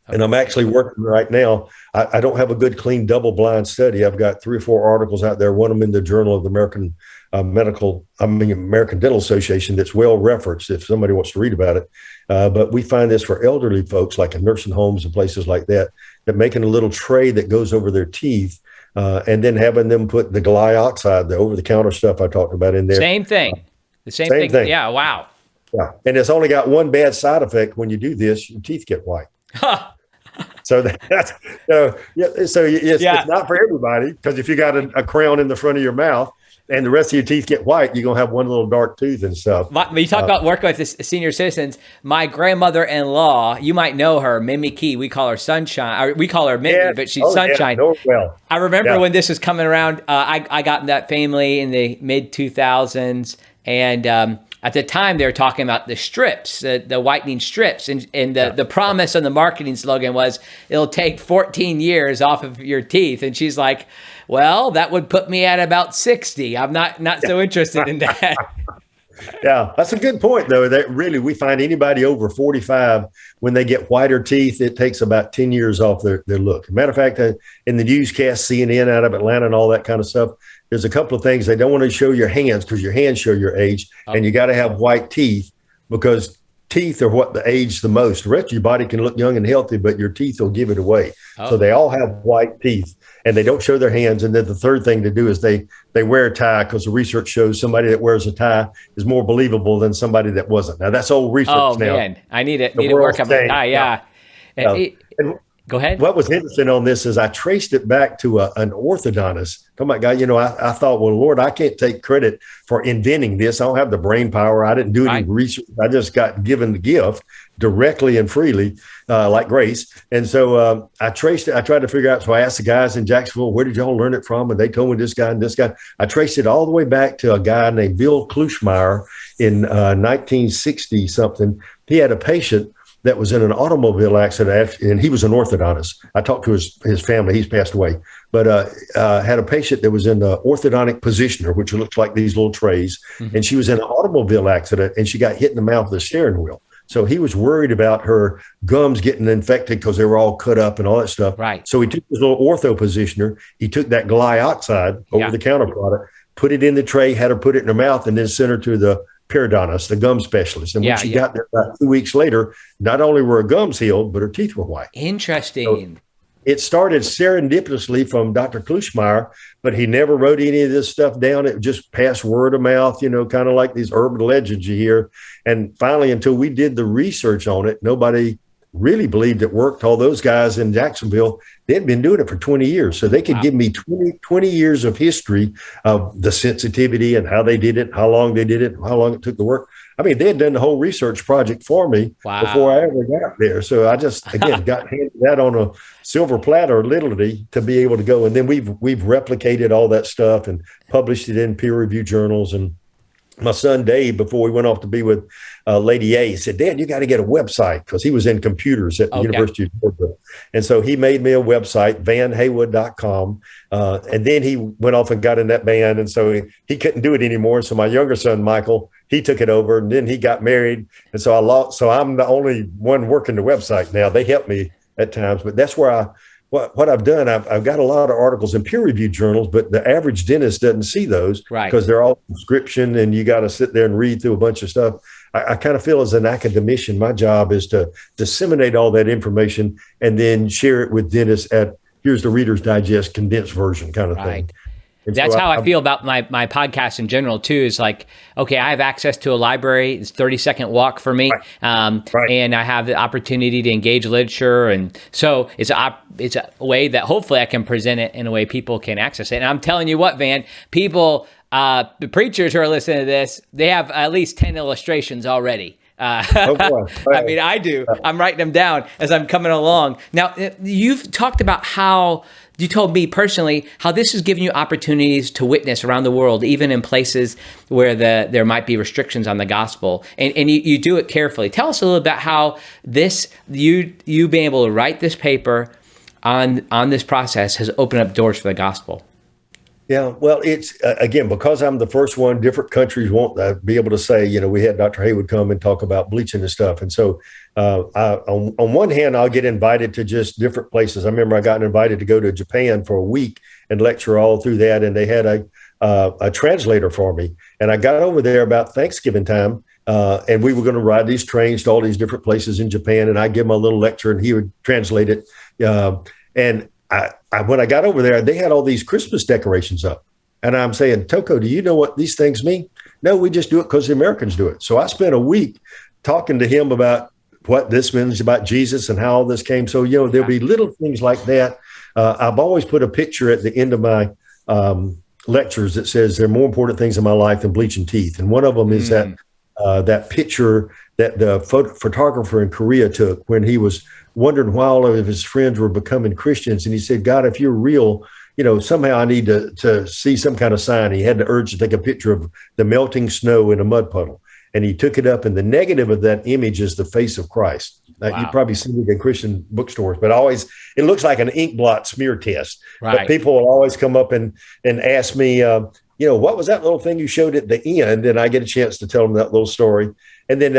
And I'm actually working right now. I don't have a good, clean, double-blind study. I've got 3 or 4 articles out there. One of them in the Journal of the American Dental Association that's well referenced if somebody wants to read about it. But we find this for elderly folks, like in nursing homes and places like that making a little tray that goes over their teeth, and then having them put the glyoxide, the over-the-counter stuff I talked about in there. Same thing. The same thing. Yeah. Wow. Yeah. And it's only got one bad side effect. When you do this, your teeth get white. So that's it's not for everybody, because if you got a crown in the front of your mouth and the rest of your teeth get white, you're going to have one little dark tooth and stuff. You talk about working with the senior citizens. My grandmother-in-law, you might know her, Mimi Key. We call her Sunshine. We call her Mimi, but she's Sunshine. Yeah, well. I remember when this was coming around, I got in that family in the mid-2000s, and at the time, they were talking about the strips, the whitening strips. And the promise on the marketing slogan was, it'll take 14 years off of your teeth. And she's like, well, that would put me at about 60. I'm not so interested in that. Yeah, that's a good point, though. That really, we find anybody over 45, when they get whiter teeth, it takes about 10 years off their look. Matter of fact, in the newscast, CNN out of Atlanta and all that kind of stuff, there's a couple of things. They don't want to show your hands because your hands show your age, and you got to have white teeth because teeth are what age the most. The rest of your body can look young and healthy, but your teeth will give it away. So they all have white teeth, and they don't show their hands. And then the third thing to do is they wear a tie, because the research shows somebody that wears a tie is more believable than somebody that wasn't. Now, that's old research now. Oh, man. I need to work on my tie. Yeah. And go ahead. What was interesting on this is I traced it back to an orthodontist. Talking about guy, I thought, well, Lord, I can't take credit for inventing this. I don't have the brain power. I didn't do any research. I just got given the gift directly and freely, like grace. And so I traced it. I tried to figure out. So I asked the guys in Jacksonville, where did y'all learn it from? And they told me this guy and this guy. I traced it all the way back to a guy named Bill Kluschmeyer in 1960 something. He had a patient that was in an automobile accident, and he was an orthodontist. I talked to his family. He's passed away, but had a patient that was in the orthodontic positioner, which looks like these little trays, and she was in an automobile accident, and she got hit in the mouth with the steering wheel. So he was worried about her gums getting infected because they were all cut up and all that stuff. Right. So he took his little ortho positioner. He took that glyoxide, over-the-counter product, put it in the tray, had her put it in her mouth, and then sent her to the periodontist, the gum specialist. And when she got there about 2 weeks later, not only were her gums healed, but her teeth were white. Interesting. So it started serendipitously from Dr. Kluschmeyer, but he never wrote any of this stuff down. It just passed word of mouth, kind of like these urban legends you hear. And finally, until we did the research on it, nobody really believed it worked. All those guys in Jacksonville, they'd been doing it for 20 years. So they could give me 20 years of history of the sensitivity and how they did it, how long they did it, how long it took to work. I mean, they had done the whole research project for me before I ever got there. So I just, again, got handed that on a silver platter, literally, to be able to go. And then we've replicated all that stuff and published it in peer-reviewed journals. And my son, Dave, before we went off to be with Lady A, he said, Dad, you got to get a website, because he was in computers at the University of Georgia. And so he made me a website, vanhaywood.com. And then he went off and got in that band. And so he couldn't do it anymore. So my younger son, Michael, he took it over, and then he got married. And so I'm the only one working the website now. They help me at times, but that's where what I've done, I've got a lot of articles in peer-reviewed journals, but the average dentist doesn't see those because they're all subscription, and you got to sit there and read through a bunch of stuff. I kind of feel as an academician, my job is to disseminate all that information and then share it with dentists here's the Reader's Digest condensed version kind of thing. And that's how I feel about my podcast in general too, is like, okay, I have access to a library. It's 30-second walk for me. And I have the opportunity to engage literature. And so it's a way that hopefully I can present it in a way people can access it. And I'm telling you what, Van, people, the preachers who are listening to this, they have at least 10 illustrations already. I mean, I do. I'm writing them down as I'm coming along. Now, you've talked about how, you told me personally, how this has given you opportunities to witness around the world, even in places where there might be restrictions on the gospel. And you do it carefully. Tell us a little about how you being able to write this paper on this process has opened up doors for the gospel. Yeah, well, it's again, because I'm the first one, different countries won't be able to say, we had Dr. Haywood come and talk about bleaching and stuff. And so on one hand, I'll get invited to just different places. I remember I got invited to go to Japan for a week and lecture all through that. And they had a translator for me. And I got over there about Thanksgiving time. And we were going to ride these trains to all these different places in Japan. And I'd give him a little lecture and he would translate it. And when I got over there, they had all these Christmas decorations up. And I'm saying, Toko, do you know what these things mean? No, we just do it because the Americans do it. So I spent a week talking to him about what this means about Jesus and how all this came. So, there'll be little things like that. I've always put a picture at the end of my lectures that says there are more important things in my life than bleaching teeth. And one of them is that picture that the photographer in Korea took when he was wondering why all of his friends were becoming Christians. And he said, God, if you're real, somehow I need to see some kind of sign. He had the urge to take a picture of the melting snow in a mud puddle. And he took it up, and the negative of that image is the face of Christ. Wow. You've probably seen it in Christian bookstores, but it looks like an ink blot smear test. Right. But people will always come up and ask me, what was that little thing you showed at the end? And I get a chance to tell them that little story. And then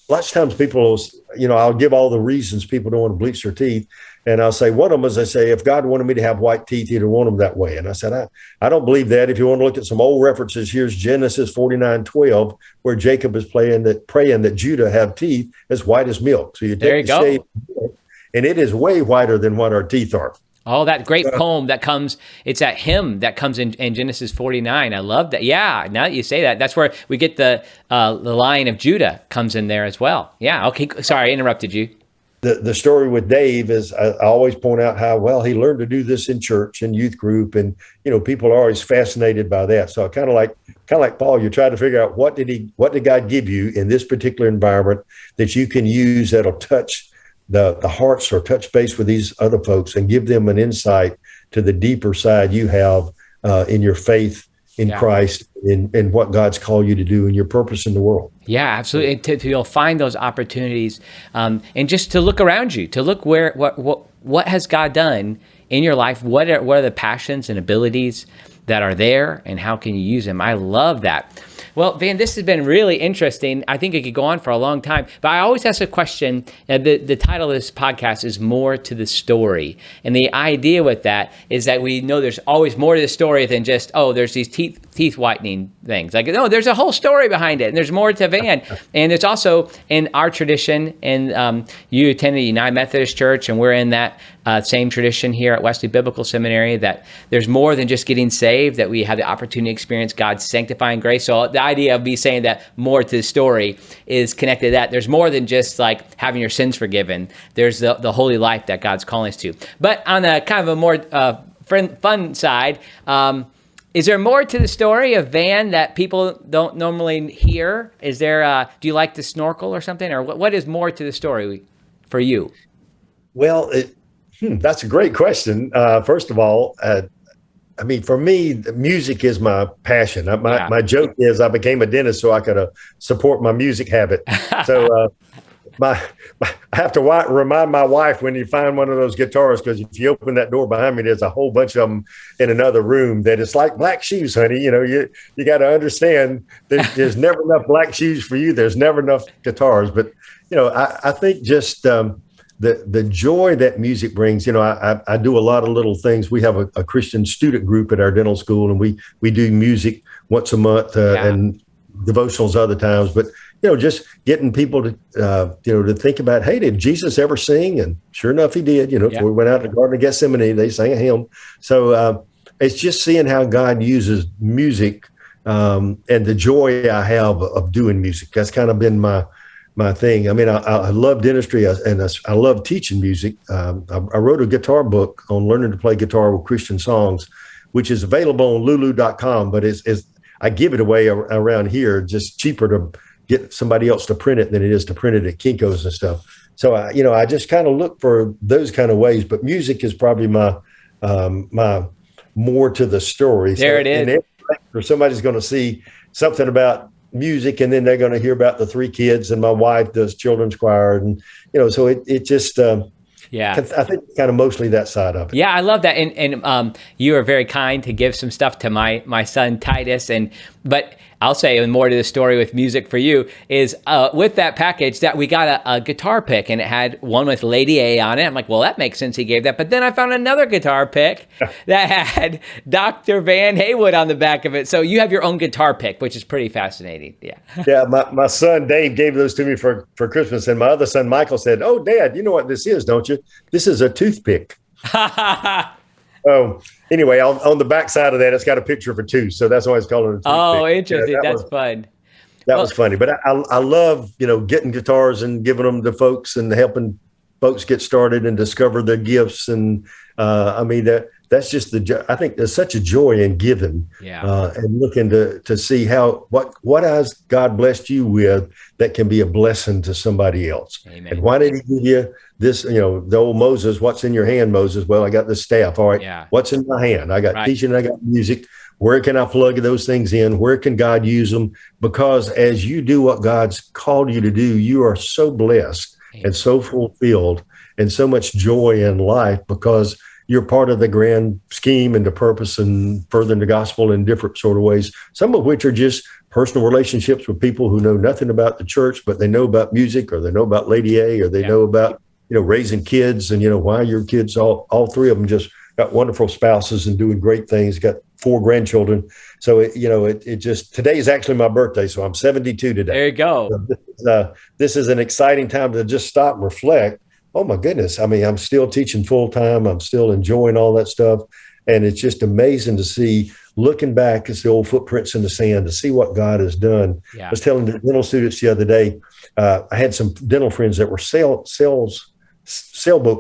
lots of times people, I'll give all the reasons people don't want to bleach their teeth. And I'll say, one of them is, I say, if God wanted me to have white teeth, he'd want them that way. And I said, I don't believe that. If you want to look at some old references, here's Genesis 49:12, where Jacob is praying that Judah have teeth as white as milk. So you take the shade, and it is way whiter than what our teeth are. Oh, that great poem that comes, it's that hymn that comes in Genesis 49. I love that. Yeah, now that you say that, that's where we get the Lion of Judah comes in there as well. Yeah, okay, sorry, I interrupted you. The story with Dave is I always point out how well he learned to do this in church and youth group, and people are always fascinated by that. So kind of like Paul, you try to figure out what did God give you in this particular environment that you can use that'll touch the hearts or touch base with these other folks and give them an insight to the deeper side you have in your faith in Christ, in what God's called you to do and your purpose in the world. Yeah, absolutely. You'll find those opportunities, and just to look around you, to look what has God done in your life. What are the passions and abilities that are there, and how can you use them? I love that. Well, Van, this has been really interesting. I think it could go on for a long time, but I always ask a question. The title of this podcast is More to the Story. And the idea with that is that we know there's always more to the story than just, there's these teeth whitening things. Like, no, there's a whole story behind it, and there's more to Van. And it's also in our tradition, and you attend the United Methodist Church, and we're in that same tradition here at Wesley Biblical Seminary, that there's more than just getting saved, that we have the opportunity to experience God's sanctifying grace. So the idea of me saying that more to the story is connected to that. There's more than just like having your sins forgiven. There's the holy life that God's calling us to. But on a kind of a more fun side, is there more to the story of Van that people don't normally hear? Is there? Do you like to snorkel or something? Or what is more to the story for you? Well, that's a great question. First of all, for me, music is my passion. My joke is I became a dentist so I could support my music habit. So I have to remind my wife when you find one of those guitars, because if you open that door behind me, there's a whole bunch of them in another room, that it's like black shoes, honey. You got to understand that there's never enough black shoes for you. There's never enough guitars. But, I think just the joy that music brings. I do a lot of little things. We have a Christian student group at our dental school, and we do music once a month and devotionals other times. But just getting people to think about, hey, did Jesus ever sing? And sure enough, he did. Before we went out to the Garden of Gethsemane, they sang a hymn. So it's just seeing how God uses music and the joy I have of doing music. That's kind of been my thing. I love dentistry and I love teaching music. I wrote a guitar book on learning to play guitar with Christian songs, which is available on lulu.com, but I give it away around here, just cheaper to get somebody else to print it than it is to print it at Kinko's and stuff. So I just kind of look for those kind of ways, but music is probably my more to the story. There it is. Or somebody's going to see something about music, and then they're going to hear about the three kids, and my wife does children's choir, and so it just I think kind of mostly that side of it. Yeah, I love that, and you are very kind to give some stuff to my son Titus, but I'll say, and more to the story with music for you is with that package that we got a guitar pick, and it had one with Lady A on it. I'm like, well, that makes sense he gave that. But then I found another guitar pick that had Dr. Van Haywood on the back of it. So you have your own guitar pick, which is pretty fascinating. Yeah. Yeah, my son Dave gave those to me for Christmas, and my other son Michael said, "Oh, Dad, you know what this is, don't you? This is a toothpick." Oh, anyway, on the back side of that, it's got a picture of a tooth, so that's why it's called it a toothpick. Oh, interesting. That's fun. That was funny, but I love getting guitars and giving them to folks and helping folks get started and discover their gifts, and that's just I think there's such a joy in giving, and looking to see what has God blessed you with that can be a blessing to somebody else. Amen. And why did he give you this, the old Moses, what's in your hand, Moses? Well, I got this staff. All right. What's in my hand? I got teaching, I got music. Where can I plug those things in? Where can God use them? Because as you do what God's called you to do, you are so blessed and so fulfilled and so much joy in life, because you're part of the grand scheme and the purpose and furthering the gospel in different sort of ways, some of which are just personal relationships with people who know nothing about the church, but they know about music, or they know about Lady A, or they know about, raising kids, and, why your kids, all three of them just got wonderful spouses and doing great things, got 4 grandchildren. So, it just, today is actually my birthday. So I'm 72 today. There you go. So this is an exciting time to just stop and reflect. Oh my goodness. I mean, I'm still teaching full time. I'm still enjoying all that stuff. And it's just amazing to see, looking back, it's the old footprints in the sand, to see what God has done. Yeah. I was telling the dental students the other day, I had some dental friends that were sailboat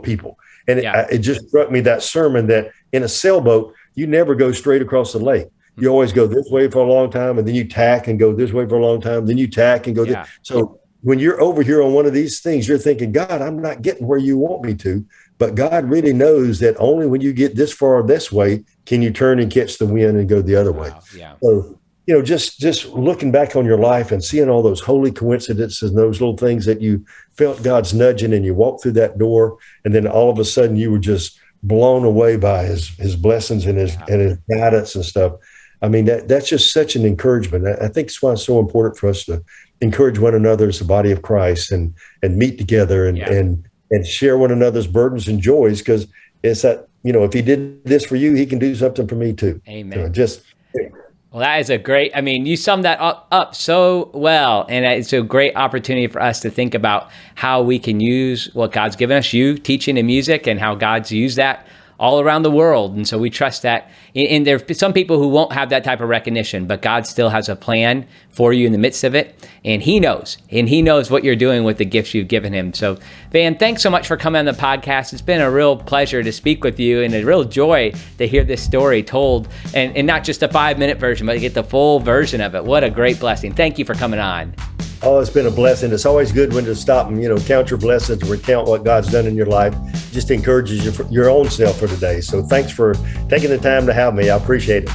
people. And it just struck me, that sermon, that in a sailboat, you never go straight across the lake. You always go this way for a long time, and then you tack and go this way for a long time. Then you tack and go this. So when you're over here on one of these things, you're thinking, God, I'm not getting where you want me to. But God really knows that only when you get this far this way can you turn and catch the wind and go the other way. Yeah. So, just looking back on your life and seeing all those holy coincidences and those little things that you felt God's nudging, and you walked through that door, and then all of a sudden you were just blown away by his blessings and his guidance and stuff. I mean, that's just such an encouragement. I think it's why it's so important for us to encourage one another as the body of Christ, and meet together and share one another's burdens and joys, because it's that, if he did this for you, he can do something for me too. Amen. Well, that is you summed that up so well. And it's a great opportunity for us to think about how we can use what God's given us, you teaching in music, and how God's used that all around the world. And so we trust that. And there are some people who won't have that type of recognition, but God still has a plan for you in the midst of it. And he knows what you're doing with the gifts you've given him. So Van, thanks so much for coming on the podcast. It's been a real pleasure to speak with you, and a real joy to hear this story told, and not just a 5-minute version, but to get the full version of it. What a great blessing. Thank you for coming on. Oh, it's been a blessing. It's always good when to stop and, count your blessings, recount what God's done in your life. Just encourages you for your own self for today. So thanks for taking the time to have me. I appreciate it.